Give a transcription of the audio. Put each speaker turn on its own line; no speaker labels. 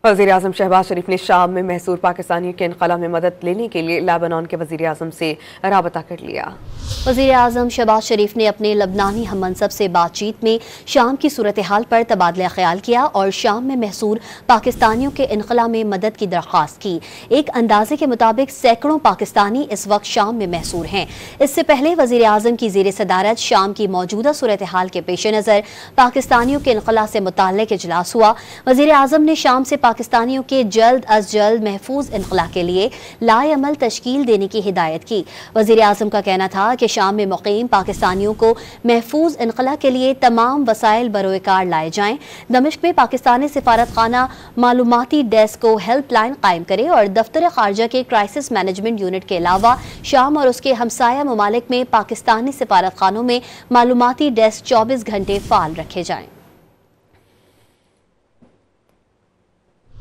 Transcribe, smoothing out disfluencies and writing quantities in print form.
वज़ीर-ए-आज़म शहबाज शरीफ ने शाम में महसूर पाकिस्तानियों के इनक़ला में मदद लेने के लिए लेबनान के वज़ीर-ए-आज़म से राबता कर लिया।
वज़ीर-ए-आज़म शहबाज शरीफ ने अपने लबनानी हममनसब से बातचीत में शाम की सूरत हाल पर तबादला ख्याल किया और शाम में महसूर पाकिस्तानियों के इनक़ला में मदद की दरख्वास्त की। एक अंदाजे के मुताबिक सैकड़ों पाकिस्तानी इस वक्त शाम में महसूर हैं। इससे पहले वज़ीर-ए-आज़म की ज़ेर सदारत शाम की मौजूदा सूरत हाल के पेश नज़र पाकिस्तानियों के इनक़ला से मुताल्लिक़ इजलास हुआ। वज़ीर-ए-आज़म ने शाम से पाकिस्तानियों के जल्द अज जल्द महफूज इनक़ला के लिए लाएअमल तश्कील देने की हिदायत की। वज़ीर-ए-आज़म का कहना था कि शाम में मुक़ीम पाकिस्तानियों को महफूज इनक़ला के लिए तमाम वसाइल बरोएकार लाए जाएं। दमिश्क में पाकिस्तानी सिफारत खाना मालूमाती डेस्क को हेल्पलाइन कायम करे और दफ्तर खारजा के क्राइसिस मैनेजमेंट यूनिट के अलावा शाम और उसके हमसाया ममालिक में पाकिस्तानी सिफारत खानों में मालूमाती डेस्क 24 घंटे फाल रखे जाएं।